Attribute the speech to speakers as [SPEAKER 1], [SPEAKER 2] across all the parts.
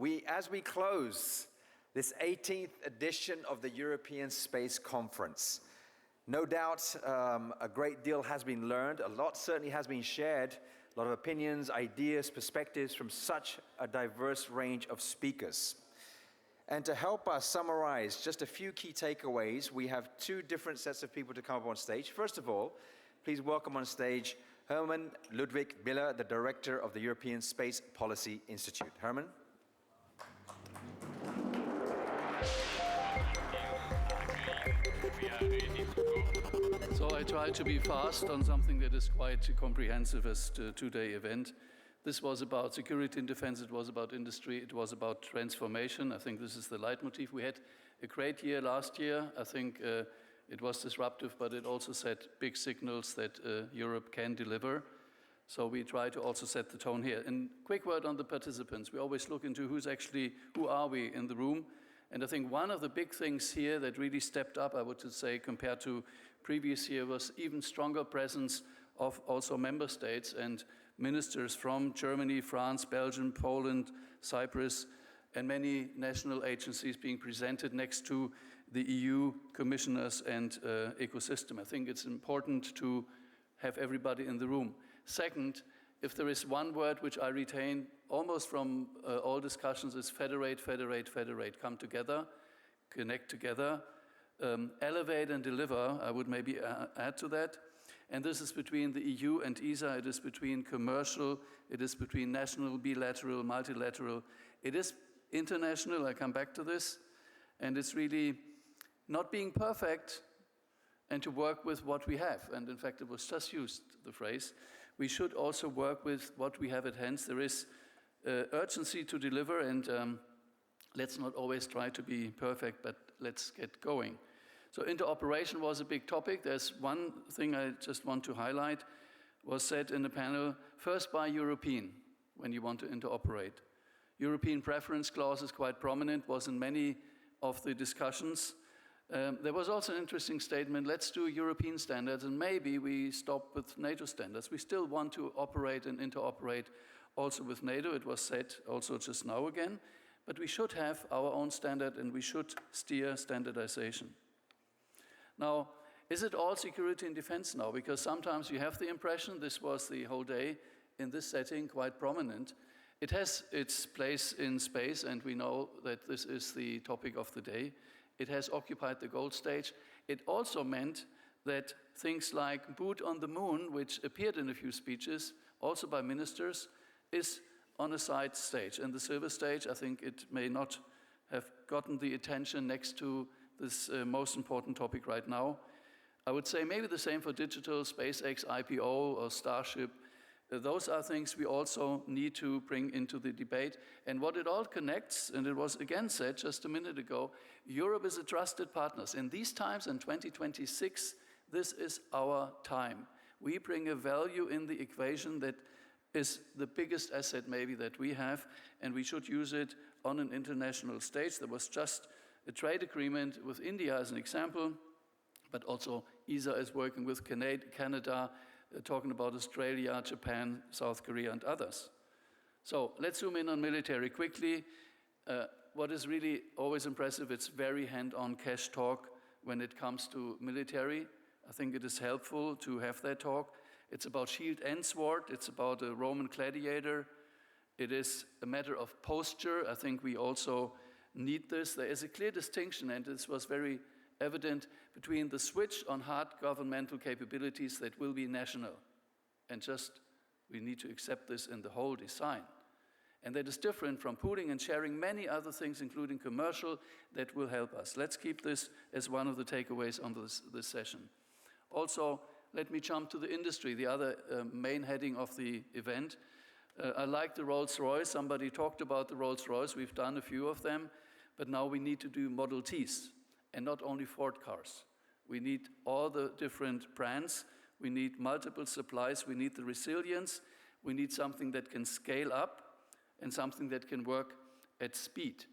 [SPEAKER 1] As we close this 18th edition of the European Space Conference, no doubt a great deal has been learned, a lot certainly has been shared, a lot of opinions, ideas, perspectives from such a diverse range of speakers. And to help us summarize just a few key takeaways, we have two different sets of people to come up on stage. First of all, please welcome on stage Hermann Ludwig Moeller, the Director of the European Space Policy Institute. Hermann?
[SPEAKER 2] So I try to be fast on something that is quite comprehensive as a two-day event. This was about security and defense, it was about industry, it was about transformation. I think this is the leitmotif. We had a great year last year. I think it was disruptive, but it also set big signals that Europe can deliver. So we try to also set the tone here. And quick word on the participants. We always look into who are we in the room. And I think one of the big things here that really stepped up, I would say, compared to previous year was even stronger presence of also member states and ministers from Germany, France, Belgium, Poland, Cyprus, and many national agencies being presented next to the EU commissioners and ecosystem. I think it's important to have everybody in the room. Second, if there is one word which I retain almost from all discussions, is federate, federate, federate. Come together, connect together, elevate and deliver, I would maybe add to that. And this is between the EU and ESA, it is between commercial, it is between national, bilateral, multilateral. It is international, I come back to this. And it's really not being perfect, and to work with what we have. And in fact, it was just used, the phrase. We should also work with what we have at hand. There is urgency to deliver, and let's not always try to be perfect, but let's get going. So interoperation was a big topic. There's one thing I just want to highlight, was said in the panel, first buy European when you want to interoperate. European preference clause is quite prominent, was in many of the discussions. There was also an interesting statement, let's do European standards and maybe we stop with NATO standards. We still want to operate and interoperate also with NATO, it was said also just now again, but we should have our own standard and we should steer standardization. Now, is it all security and defense now? Because sometimes you have the impression, this was the whole day in this setting quite prominent. It has its place in space and we know that this is the topic of the day. It has occupied the gold stage. It also meant that things like boot on the moon, which appeared in a few speeches, also by ministers, is on a side stage. And the silver stage, I think it may not have gotten the attention next to this most important topic right now. I would say maybe the same for digital, SpaceX, IPO, or Starship. Those are things we also need to bring into the debate. And what it all connects, and it was again said just a minute ago, Europe is a trusted partner. In these times, in 2026, this is our time. We bring a value in the equation that is the biggest asset maybe that we have, and we should use it on an international stage. There was just a trade agreement with India as an example, but also ESA is working with Canada, talking about Australia, Japan, South Korea, and others. So let's zoom in on military quickly. What is really always impressive, it's very hand-on cash talk when it comes to military. I think it is helpful to have that talk. It's about shield and sword. It's about a Roman gladiator. It is a matter of posture. I think we also need this. There is a clear distinction, and this was very evident, between the switch on hard governmental capabilities that will be national, and just we need to accept this in the whole design. And that is different from pooling and sharing many other things, including commercial, that will help us. Let's keep this as one of the takeaways on this session. Also, let me jump to the industry, the other main heading of the event. I like the Rolls-Royce. Somebody talked about the Rolls-Royce. We've done a few of them, but now we need to do Model Ts. And not only Ford cars. We need all the different brands, we need multiple supplies, we need the resilience, we need something that can scale up and something that can work at speed.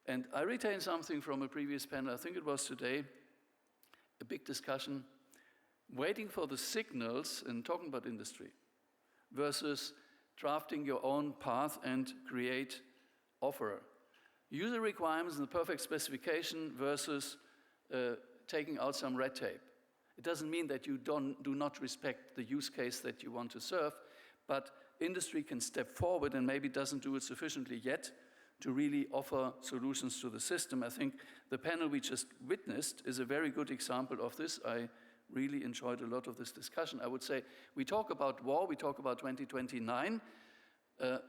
[SPEAKER 2] And I retain something from a previous panel, I think it was today, a big discussion, waiting for the signals and talking about industry versus drafting your own path and create offer user requirements and the perfect specification versus taking out some red tape. It doesn't mean that you do not respect the use case that you want to serve, but industry can step forward and maybe doesn't do it sufficiently yet to really offer solutions to the system. I think the panel we just witnessed is a very good example of this. I really enjoyed a lot of this discussion. I would say we talk about war, we talk about 2029.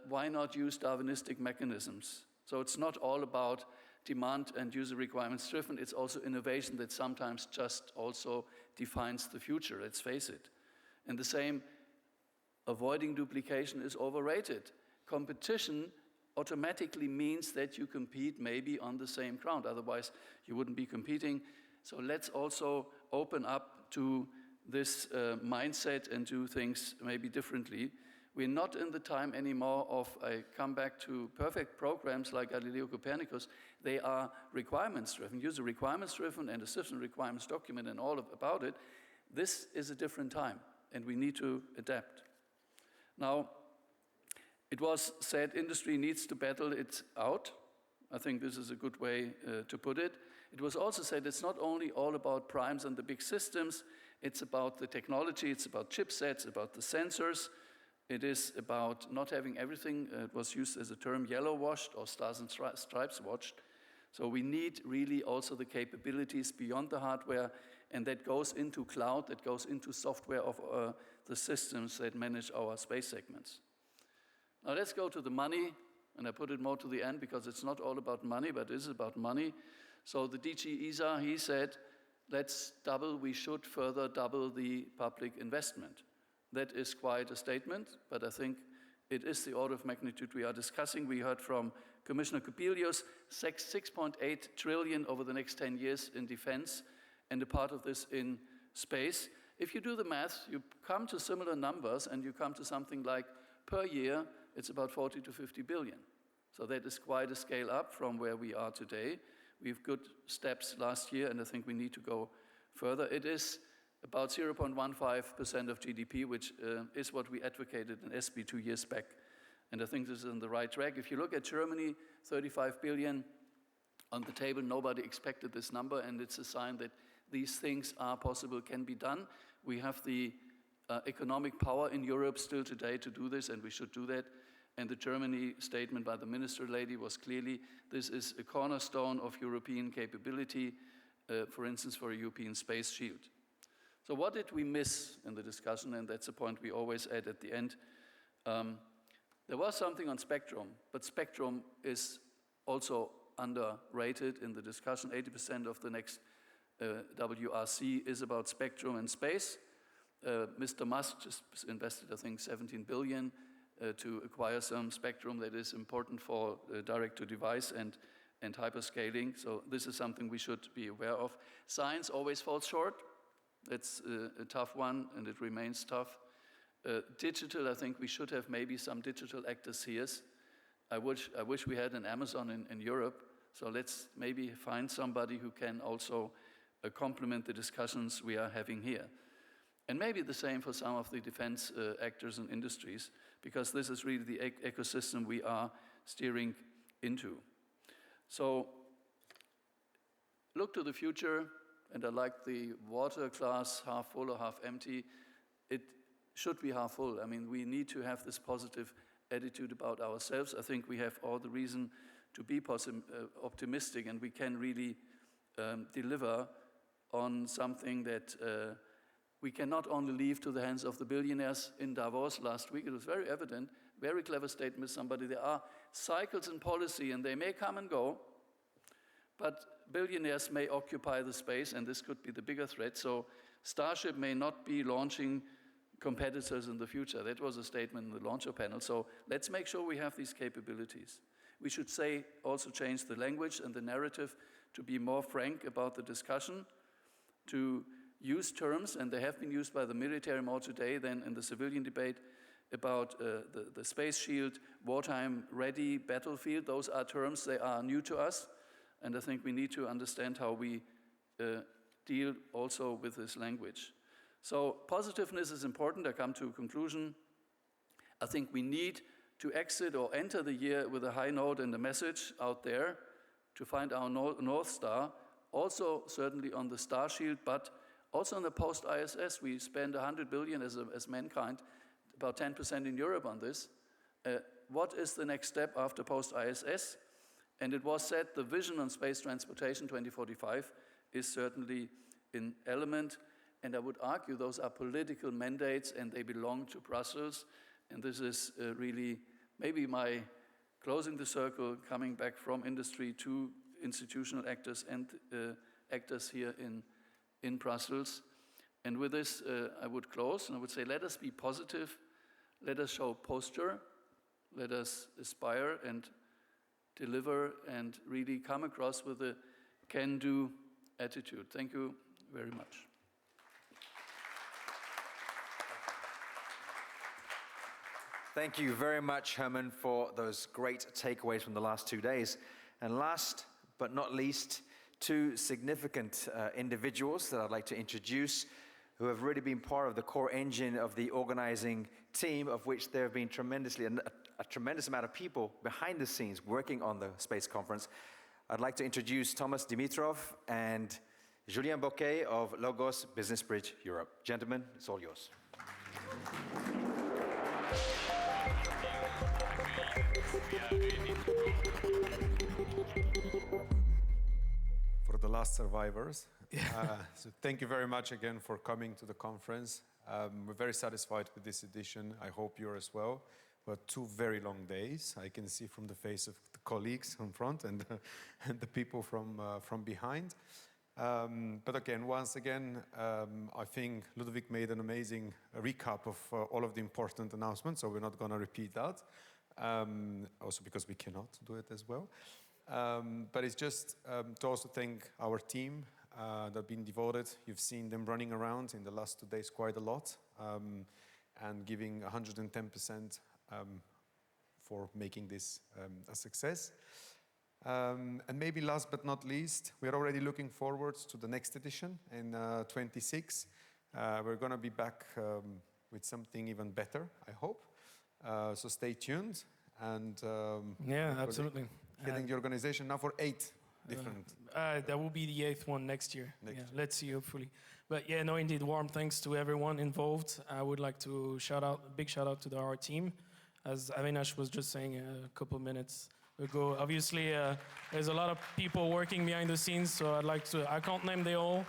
[SPEAKER 2] Why not use Darwinistic mechanisms? So it's not all about demand and user requirements driven, it's also innovation that sometimes just also defines the future, let's face it. And the same, avoiding duplication is overrated. Competition automatically means that you compete maybe on the same ground, otherwise you wouldn't be competing. So let's also open up to this mindset and do things maybe differently. We're not in the time anymore of I come back to perfect programs like Galileo Copernicus. They are requirements-driven, user requirements-driven, and a system requirements document and all about it. This is a different time, and we need to adapt. Now, it was said industry needs to battle it out. I think this is a good way to put it. It was also said it's not only all about primes and the big systems, it's about the technology, it's about chipsets, about the sensors. It is about not having everything, it was used as a term, yellow washed or stars and stripes watched. So we need really also the capabilities beyond the hardware, and that goes into cloud, that goes into software of the systems that manage our space segments. Now let's go to the money, and I put it more to the end because it's not all about money, but it is about money. So the DG ESA, he said, let's double, we should further double the public investment. That is quite a statement, but I think it is the order of magnitude we are discussing. We heard from Commissioner Kubilius, 6.8 trillion over the next 10 years in defense, and a part of this in space. If you do the math, you come to similar numbers, and you come to something like, per year, it's about 40 to 50 billion. So that is quite a scale up from where we are today. We have good steps last year, and I think we need to go further. It is about 0.15% of GDP, which is what we advocated in ESPI 2 years back. And I think this is on the right track. If you look at Germany, 35 billion on the table, nobody expected this number, and it's a sign that these things are possible, can be done. We have the economic power in Europe still today to do this, and we should do that. And the Germany statement by the minister lady was clearly, this is a cornerstone of European capability, for instance, for a European space shield. So what did we miss in the discussion? And that's a point we always add at the end. There was something on spectrum, but spectrum is also underrated in the discussion. 80% of the next WRC is about spectrum and space. Mr. Musk just invested, I think, 17 billion to acquire some spectrum that is important for direct-to-device and hyperscaling. So this is something we should be aware of. Science always falls short. It's a tough one, and it remains tough. Digital, I think we should have maybe some digital actors here. I wish we had an Amazon in Europe. So let's maybe find somebody who can also complement the discussions we are having here. And maybe the same for some of the defense actors and industries, because this is really the ecosystem we are steering into. So look to the future, and I like the water glass half full or half empty. It should be half full. I mean, we need to have this positive attitude about ourselves. I think we have all the reason to be optimistic, and we can really deliver on something that we cannot only leave to the hands of the billionaires in Davos last week. It was very evident, very clever statement, somebody. There are cycles in policy, and they may come and go, but billionaires may occupy the space, and this could be the bigger threat. So Starship may not be launching competitors in the future. That was a statement in the launcher panel. So let's make sure we have these capabilities. We should also change the language and the narrative to be more frank about the discussion, to use terms, and they have been used by the military more today than in the civilian debate, about the space shield, wartime ready battlefield. Those are terms, they are new to us, and I think we need to understand how we deal also with this language. So positiveness is important. I come to a conclusion. I think we need to exit or enter the year with a high note and a message out there, to find our North Star, also certainly on the Star Shield, but also on the post-ISS. We spend 100 billion as mankind, about 10% in Europe on this. What is the next step after post-ISS? And it was said the vision on space transportation 2045 is certainly an element, and I would argue those are political mandates and they belong to Brussels, and this is really maybe my closing the circle, coming back from industry to institutional actors and actors here in Brussels. And with this, I would close, and I would say, let us be positive, let us show posture, let us aspire and deliver and really come across with a can-do attitude. Thank you very much.
[SPEAKER 1] Thank you very much, Hermann, for those great takeaways from the last 2 days. And last but not least, two significant individuals that I'd like to introduce who have really been part of the core engine of the organizing team, of which there have been a tremendous amount of people behind the scenes working on the space conference. I'd like to introduce Tomas Dimitrov and Julien Bocquet of Logos Business Bridge Europe. Gentlemen, it's all yours.
[SPEAKER 3] For the last survivors. So thank you very much again for coming to the conference. We're very satisfied with this edition. I hope you're as well. But 2 very long days. I can see from the face of the colleagues in front and the people from behind. But again, once again, I think Ludwig made an amazing recap of all of the important announcements, so we're not going to repeat that. Also because we cannot do it as well. But it's just to also thank our team that have been devoted. You've seen them running around in the last 2 days quite a lot and giving 110% for making this a success. And maybe last but not least, we're already looking forward to the next edition in 26. We're going to be back with something even better, I hope. So stay tuned. And
[SPEAKER 4] yeah, absolutely.
[SPEAKER 3] Heading the organization now for 8 different.
[SPEAKER 4] That will be the 8th one next year. Let's see, hopefully. But yeah, no, indeed, warm thanks to everyone involved. I would like to big shout out to our team. As Avinash was just saying a couple of minutes ago, obviously there's a lot of people working behind the scenes, so I can't name them all,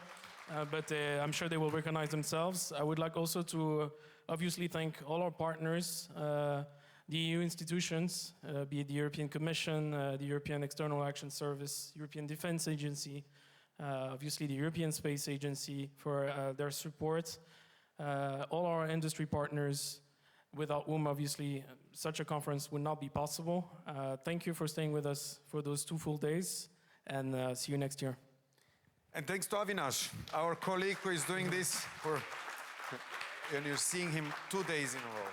[SPEAKER 4] but I'm sure they will recognize themselves. I would like also to obviously thank all our partners, the EU institutions, be it the European Commission, the European External Action Service, European Defence Agency, obviously the European Space Agency for their support, all our industry partners, without whom obviously such a conference would not be possible. Thank you for staying with us for those 2 full days, and see you next year.
[SPEAKER 3] And thanks to Avinash, our colleague who is doing this and you're seeing him 2 days in a row.